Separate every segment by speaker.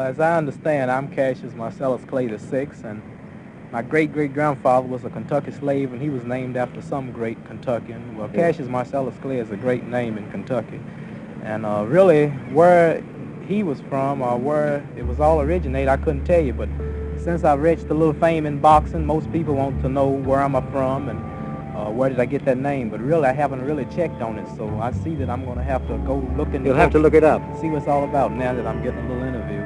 Speaker 1: as I understand, I'm Cassius Marcellus Clay VI, and my great-great-grandfather was a Kentucky slave, and he was named after some great Kentuckian. Well, Cassius Marcellus Clay is a great name in Kentucky. And really, where he was from or where it was all originated, I couldn't tell you. But since I've reached a little fame in boxing, most people want to know where I'm from and where did I get that name. But really, I haven't really checked on it, so I see that I'm going to have to go look into it.
Speaker 2: You'll have to look it up.
Speaker 1: See what it's all about now that I'm getting a little interviews.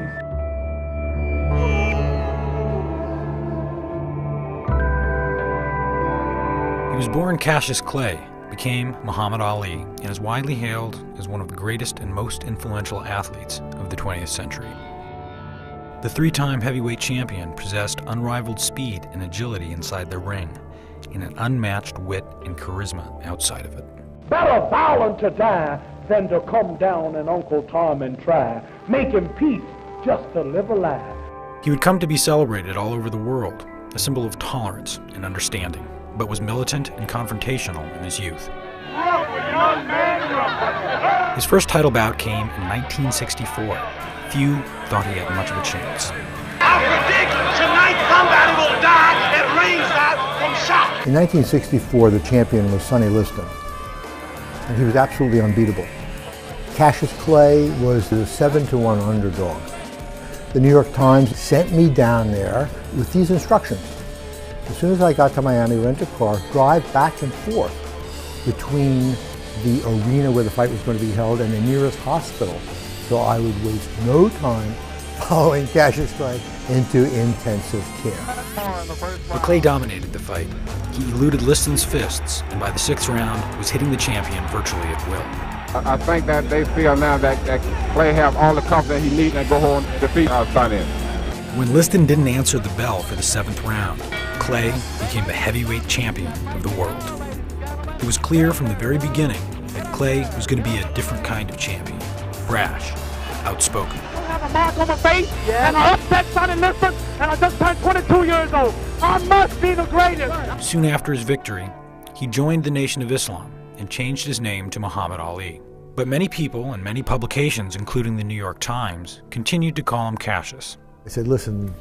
Speaker 3: He was born Cassius Clay, became Muhammad Ali, and is widely hailed as one of the greatest and most influential athletes of the 20th century. The three-time heavyweight champion possessed unrivaled speed and agility inside the ring, and an unmatched wit and charisma outside of it.
Speaker 4: Better violent to die than to come down and Uncle Tom and try, making peace just to live alive.
Speaker 3: He would come to be celebrated all over the world, a symbol of tolerance and understanding, but was militant and confrontational in his youth. His first title bout came in 1964. Few thought he had much of a chance.
Speaker 5: I predict tonight somebody will die at ringside from shock.
Speaker 6: In 1964, the champion was Sonny Liston, and he was absolutely unbeatable. Cassius Clay was the 7-1 underdog. The New York Times sent me down there with these instructions. As soon as I got to Miami, rent a car, drive back and forth between the arena where the fight was going to be held and the nearest hospital, so I would waste no time following Cassius Clay into intensive care.
Speaker 3: But Clay dominated the fight. He eluded Liston's fists, and by the 6th round was hitting the champion virtually at will.
Speaker 7: I think that they feel now that Clay have all the confidence he needs and go home and defeat Sonny.
Speaker 3: When Liston didn't answer the bell for the 7th round, Clay became the heavyweight champion of the world. It was clear from the very beginning that Clay was going to be a different kind of champion. Brash, outspoken.
Speaker 4: I have a mark on my face, and I upset Sonny Liston, and I just turned 22 years old. I must be the greatest.
Speaker 3: Soon after his victory, he joined the Nation of Islam and changed his name to Muhammad Ali. But many people and many publications, including the New York Times, continued to call him Cassius.
Speaker 6: I said, listen,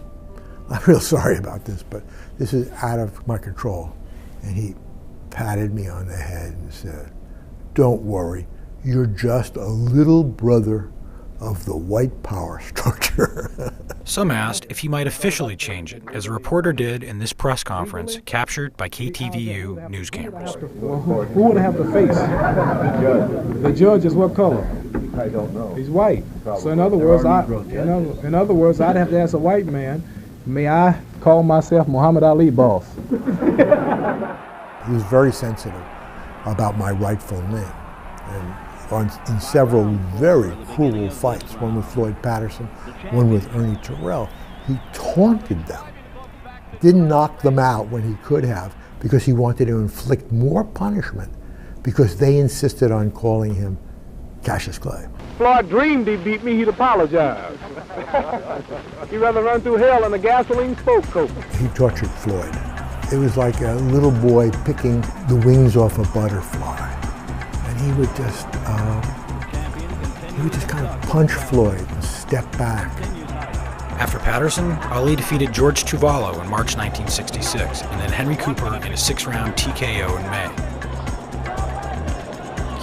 Speaker 6: I'm real sorry about this, but this is out of my control. And he patted me on the head and said, don't worry, you're just a little brother of the white power structure.
Speaker 3: Some asked if he might officially change it, as a reporter did in this press conference captured by KTVU news cameras.
Speaker 8: Well, who would have the face? The judge. The judge is what color?
Speaker 6: I don't know.
Speaker 8: He's white. So in other words, I'd have to ask a white man, may I call myself Muhammad Ali boss?
Speaker 6: He was very sensitive about my rightful name. And in several very cruel fights, one with Floyd Patterson, one with Ernie Terrell, he taunted them. Didn't knock them out when he could have, because he wanted to inflict more punishment because they insisted on calling him Cassius Clay.
Speaker 4: Floyd dreamed he beat me, he'd apologize. He'd rather run through hell in a gasoline spoke coat.
Speaker 6: He tortured Floyd. It was like a little boy picking the wings off a butterfly. And he would just kind of punch Floyd and step back.
Speaker 3: After Patterson, Ali defeated George Tuvalu in March 1966, and then Henry Cooper in a 6-round TKO in May.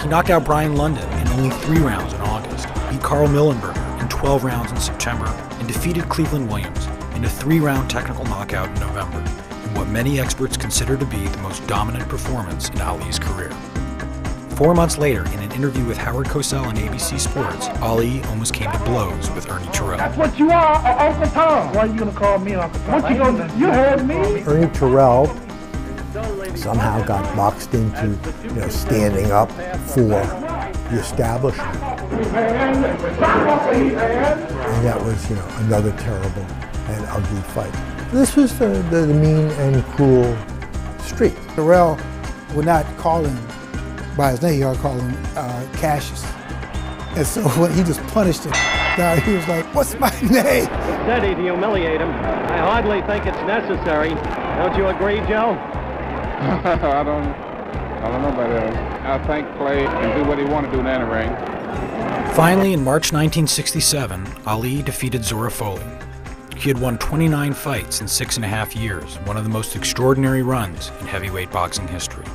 Speaker 3: He knocked out Brian London in only 3 rounds in August, beat Carl Millenberger in 12 rounds in September, and defeated Cleveland Williams in a 3-round technical knockout in November, in what many experts consider to be the most dominant performance in Ali's career. 4 months later, in an interview with Howard Cosell on ABC Sports, Ali almost came to blows with Ernie Terrell.
Speaker 4: That's what you are, Uncle Tom. Why are you going to call me Uncle Tom? What you going to do? You heard me.
Speaker 6: Ernie Terrell somehow got boxed into, standing up for the establishment. And that was, another terrible and ugly fight. This was the mean and cruel streak.
Speaker 9: Terrell would not call him by his name, he ought to call him Cassius. And so when he just punished him, he was like, what's my name?
Speaker 10: Steady to humiliate him. I hardly think it's necessary. Don't you agree, Joe?
Speaker 7: I don't know about that. I think Clay can do what he want to do in the ring.
Speaker 3: Finally, in March 1967, Ali defeated Zora Foley. He had won 29 fights in 6.5 years, one of the most extraordinary runs in heavyweight boxing history.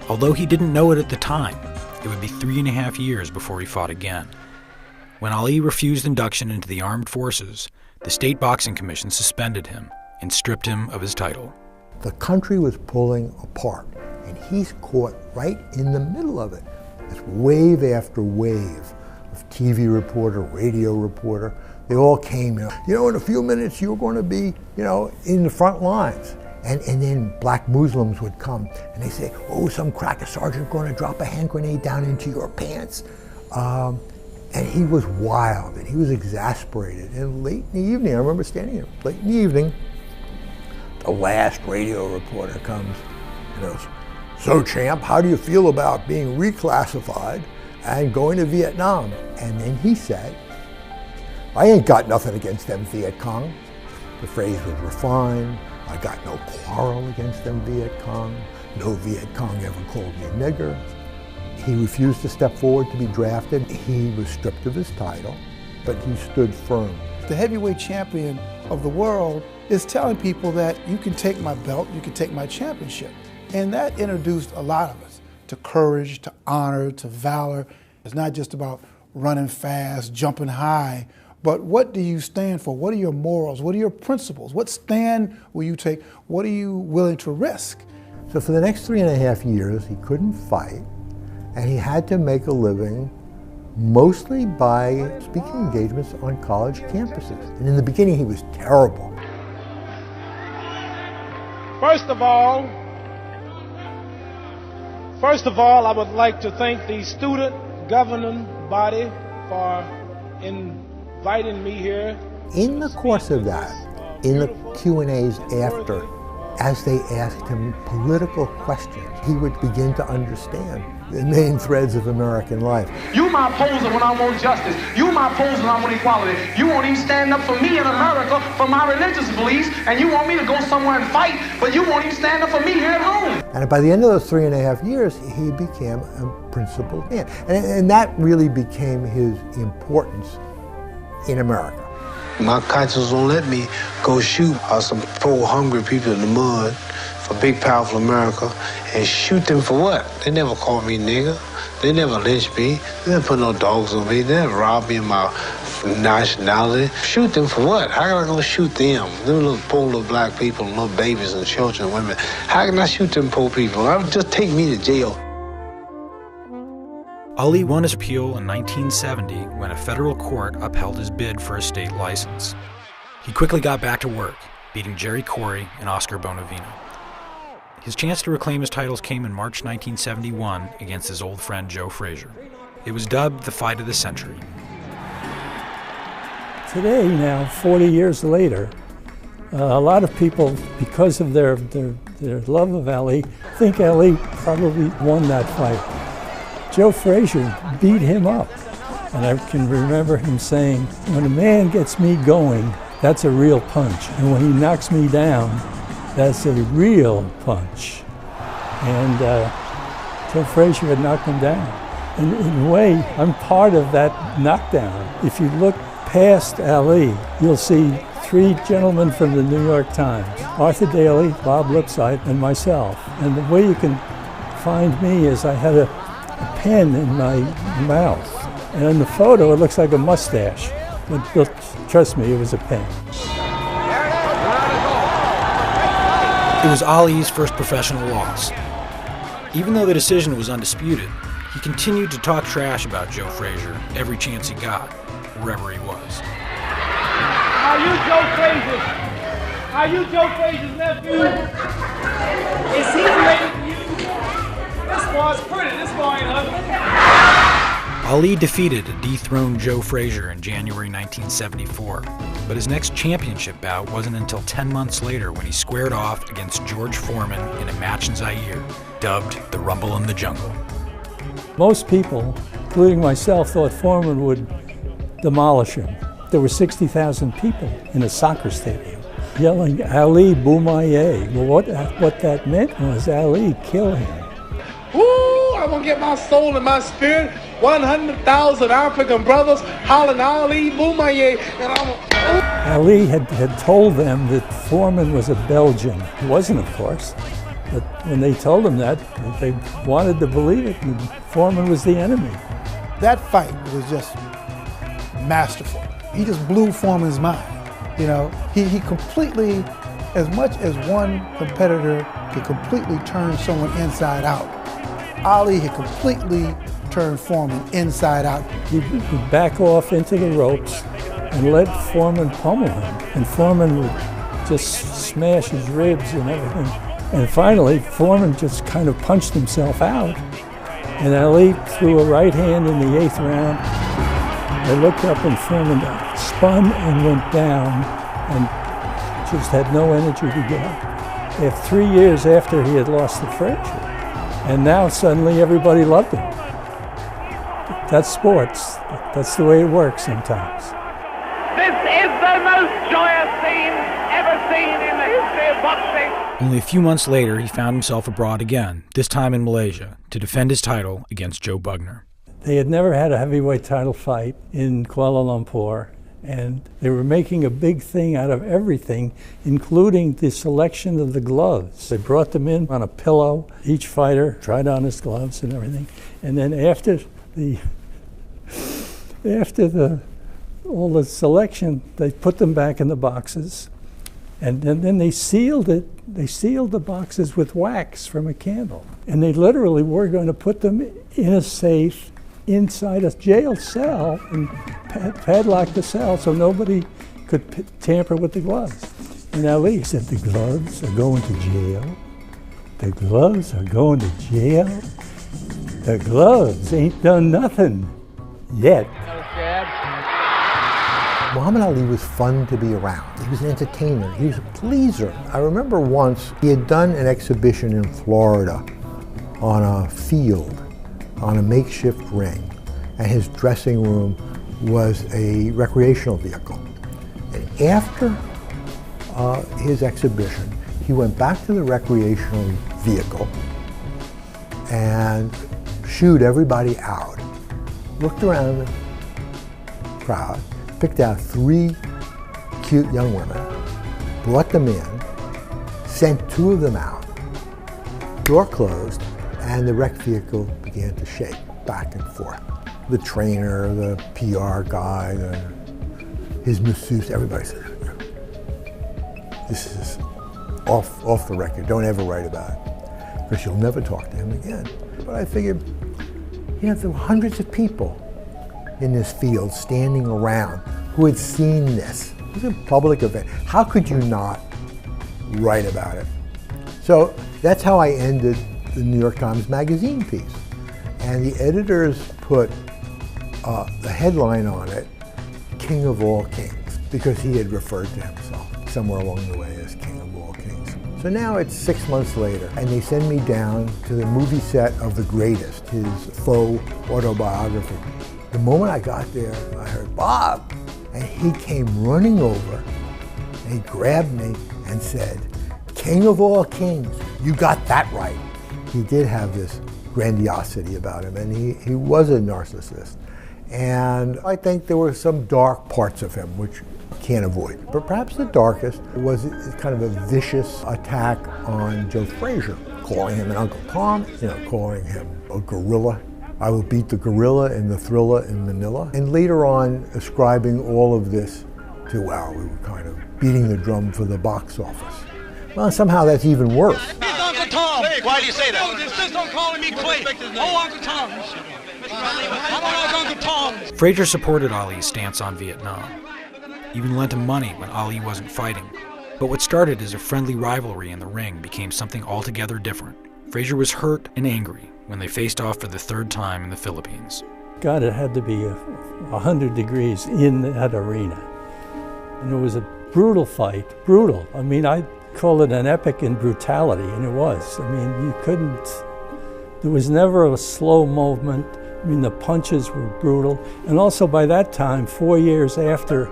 Speaker 3: Although he didn't know it at the time, it would be 3.5 years before he fought again. When Ali refused induction into the armed forces, the State Boxing Commission suspended him and stripped him of his title.
Speaker 6: The country was pulling apart, and he's caught right in the middle of it. It's wave after wave of TV reporter, radio reporter. They all came, in a few minutes you're going to be, in the front lines. And then black Muslims would come, and they say, oh, some cracker sergeant going to drop a hand grenade down into your pants. And he was wild, and he was exasperated. And late in the evening, I remember standing here, late in the evening, the last radio reporter comes and goes, so champ, how do you feel about being reclassified and going to Vietnam? And then he said, I ain't got nothing against them Viet Cong. The phrase was refined. I got no quarrel against them Viet Cong. No Viet Cong ever called me nigger. He refused to step forward to be drafted. He was stripped of his title, but he stood firm.
Speaker 9: The heavyweight champion of the world is telling people that you can take my belt, you can take my championship. And that introduced a lot of us to courage, to honor, to valor. It's not just about running fast, jumping high, but what do you stand for? What are your morals? What are your principles? What stand will you take? What are you willing to risk?
Speaker 6: So for the next 3.5 years, he couldn't fight, and he had to make a living mostly by speaking engagements on college campuses. And in the beginning, he was terrible.
Speaker 2: First of all, I would like to thank the student governing body for inviting me here.
Speaker 6: In the course of that, in the Q&As after, as they asked him political questions, he would begin to understand the main threads of American life.
Speaker 5: You my opposer when I want justice. You my opposer when I want equality. You won't even stand up for me in America for my religious beliefs, and you want me to go somewhere and fight, but you won't even stand up for me here at home.
Speaker 6: And by the end of those 3.5 years, he became a principled man. And that really became his importance in America.
Speaker 11: My conscience won't let me go shoot some poor, hungry people in the mud for big, powerful America and shoot them for what? They never called me nigger. They never lynched me. They never put no dogs on me. They never robbed me of my nationality. Shoot them for what? How can I go shoot them? Them little poor little black people, little babies and children and women. How can I shoot them poor people? Just take me to jail.
Speaker 3: Ali won his appeal in 1970 when a federal court upheld his bid for a state license. He quickly got back to work, beating Jerry Corey and Oscar Bonavino. His chance to reclaim his titles came in March 1971 against his old friend Joe Frazier. It was dubbed the fight of the century.
Speaker 12: Today, now, 40 years later, a lot of people, because of their love of Ali, think Ali probably won that fight. Joe Frazier beat him up. And I can remember him saying, when a man gets me going, that's a real punch. And when he knocks me down, that's a real punch. And Joe Frazier had knocked him down. And in a way, I'm part of that knockdown. If you look past Ali, you'll see 3 gentlemen from the New York Times, Arthur Daly, Bob Lipsyte, and myself. And the way you can find me is I had a pen in my mouth. And in the photo, it looks like a mustache. But trust me, it was a pen.
Speaker 3: It was Ali's first professional loss. Even though the decision was undisputed, he continued to talk trash about Joe Frazier every chance he got, wherever he was.
Speaker 2: Are you Joe Frazier? Are you Joe Frazier's nephew? Is he related to you? This boy's pretty. This boy ain't ugly.
Speaker 3: Ali defeated a dethroned Joe Frazier in January 1974, but his next championship bout wasn't until 10 months later when he squared off against George Foreman in a match in Zaire, dubbed the Rumble in the Jungle.
Speaker 12: Most people, including myself, thought Foreman would demolish him. There were 60,000 people in a soccer stadium yelling, Ali Boumaye. Well, what that meant was Ali, kill him.
Speaker 2: Ooh, I want to get my soul and my spirit
Speaker 13: 100,000 African brothers hollering Ali Boumaier, and
Speaker 12: Ali had told them that Foreman was a Belgian. He wasn't, of course, but when they told him that, they wanted to believe it, and Foreman was the enemy.
Speaker 9: That fight was just masterful. He just blew Foreman's mind. You know, he completely, as much as one competitor could completely turn someone inside out, Ali had completely turned Foreman inside out.
Speaker 12: He'd back off into the ropes and let Foreman pummel him. And Foreman would just smash his ribs and everything. And finally, Foreman just kind of punched himself out. And Ali threw a right hand in the 8th round. I looked up and Foreman spun and went down and just had no energy to get up. 3 years after he had lost to Frazier. And now suddenly everybody loved him. That's sports. That's the way it works sometimes.
Speaker 14: This is the most joyous scene ever seen in the history of boxing.
Speaker 3: Only a few months later, he found himself abroad again, this time in Malaysia, to defend his title against Joe Bugner.
Speaker 12: They had never had a heavyweight title fight in Kuala Lumpur, and they were making a big thing out of everything, including the selection of the gloves. They brought them in on a pillow. Each fighter tried on his gloves and everything. And then after all the selection, they put them back in the boxes, and then they sealed it. They sealed the boxes with wax from a candle, and they literally were going to put them in a safe inside a jail cell and padlock the cell so nobody could tamper with the gloves. And Ali said, "The gloves are going to jail. The gloves are going to jail. The gloves ain't done nothing yet."
Speaker 6: Muhammad Ali was fun to be around. He was an entertainer. He was a pleaser. I remember once he had done an exhibition in Florida on a field, on a makeshift ring, and his dressing room was a recreational vehicle. And after his exhibition, he went back to the recreational vehicle and shooed everybody out, looked around the crowd, picked out 3 cute young women, brought them in, sent 2 of them out, door closed, and the rec vehicle began to shake back and forth. The trainer, the PR guy, his masseuse, everybody said, "This is off the record, don't ever write about it, because you'll never talk to him again." But I figured, you know, there were hundreds of people in this field standing around who had seen this. It was a public event. How could you not write about it? So that's how I ended the New York Times Magazine piece. And the editors put the headline on it, "King of All Kings," because he had referred to himself somewhere along the way as King of All Kings. So now it's 6 months later, and they send me down to the movie set of The Greatest, his faux autobiography. The moment I got there, I heard, "Bob!" And he came running over, and he grabbed me and said, "King of all kings, you got that right." He did have this grandiosity about him, and he was a narcissist. And I think there were some dark parts of him, which you can't avoid. But perhaps the darkest was kind of a vicious attack on Joe Frazier, calling him an Uncle Tom, calling him a gorilla. I will beat the gorilla in the Thriller in Manila. And later on, ascribing all of this to, wow, we were kind of beating the drum for the box office. Well, somehow that's even worse.
Speaker 14: It's Uncle Tom. Why do you say that? Oh, insist on calling me Clay. Oh, Uncle Tom. I don't like Uncle Tom.
Speaker 3: Frazier supported Ali's stance on Vietnam, even lent him money when Ali wasn't fighting. But what started as a friendly rivalry in the ring became something altogether different. Frazier was hurt and angry when they faced off for the 3rd time in the Philippines.
Speaker 12: God, it had to be 100 degrees in that arena. And it was a brutal fight, brutal. I mean, I call it an epic in brutality, and it was. I mean, you couldn't, there was never a slow movement. I mean, the punches were brutal. And also by that time, 4 years after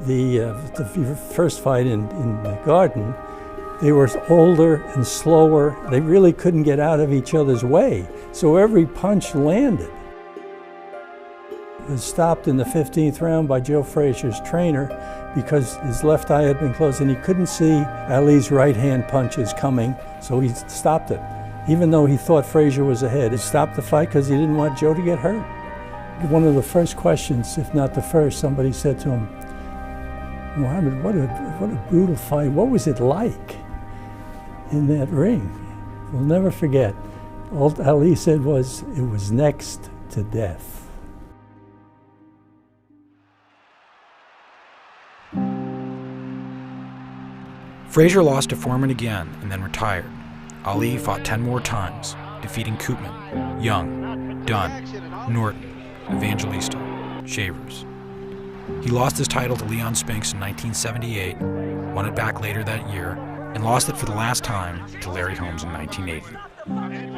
Speaker 12: the first fight in the Garden, they were older and slower. They really couldn't get out of each other's way. So every punch landed. was stopped in the 15th round by Joe Frazier's trainer because his left eye had been closed and he couldn't see Ali's right-hand punches coming, so he stopped it. Even though he thought Frazier was ahead, he stopped the fight because he didn't want Joe to get hurt. One of the first questions, if not the first, somebody said to him, "Muhammad, what a brutal fight. What was it like in that ring?" We'll never forget. All Ali said was, "It was next to death."
Speaker 3: Frazier lost to Foreman again and then retired. Ali fought 10 more times, defeating Koopman, Young, Dunn, Norton, Evangelista, Shavers. He lost his title to Leon Spinks in 1978, won it back later that year, and lost it for the last time to Larry Holmes in 1980.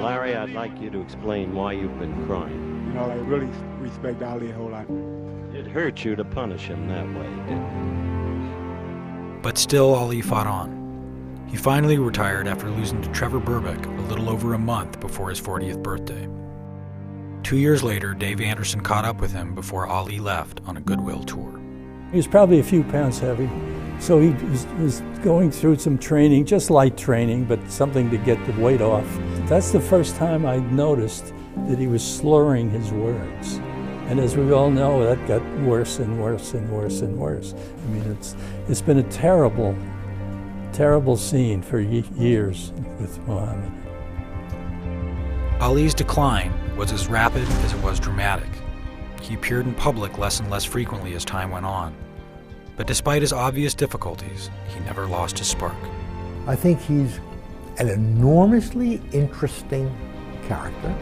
Speaker 10: Larry, I'd like you to explain why you've been crying.
Speaker 13: You know, I really respect Ali a whole lot.
Speaker 10: It hurt you to punish him that way, didn't it?
Speaker 3: But still, Ali fought on. He finally retired after losing to Trevor Berbick a little over a month before his 40th birthday. 2 years later, Dave Anderson caught up with him before Ali left on a goodwill tour.
Speaker 12: He was probably a few pounds heavy, so he was going through some training, just light training, but something to get the weight off. That's the first time I noticed that he was slurring his words. And as we all know, that got worse and worse and worse and worse. I mean, it's been a terrible, terrible scene for years with Muhammad.
Speaker 3: Ali's decline was as rapid as it was dramatic. He appeared in public less and less frequently as time went on. But despite his obvious difficulties, he never lost his spark.
Speaker 6: I think he's an enormously interesting character.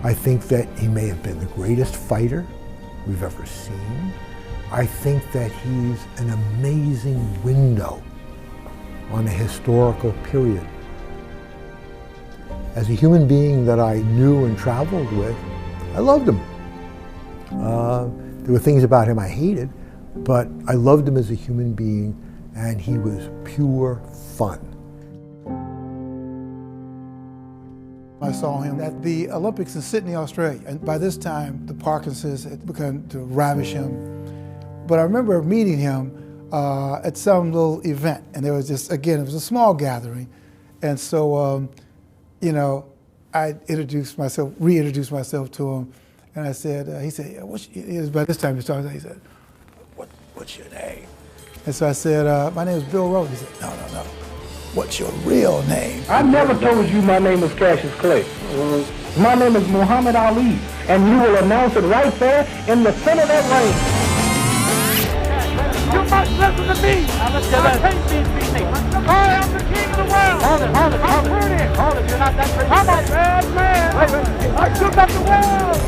Speaker 6: I think that he may have been the greatest fighter we've ever seen. I think that he's an amazing window on a historical period. As a human being that I knew and traveled with, I loved him. There were things about him I hated, but I loved him as a human being, and he was pure fun.
Speaker 9: I saw him at the Olympics in Sydney, Australia, and by this time the Parkinson's had begun to ravage him. But I remember meeting him at some little event, and there was just, again, it was a small gathering, and so, you know, I reintroduced myself to him, and I said, he said, yeah, by this time he started, he said, what's your name? And so I said, my name is Bill Rose. He said, no. What's your real name?
Speaker 4: I never told you my name is Cassius Clay. My name is Muhammad Ali, and you will announce it right there in the center of that ring.
Speaker 2: You must listen to me. I hate these people. I am the king of the world. Hold it. You're not that crazy. I'm a bad man. I shook up the world.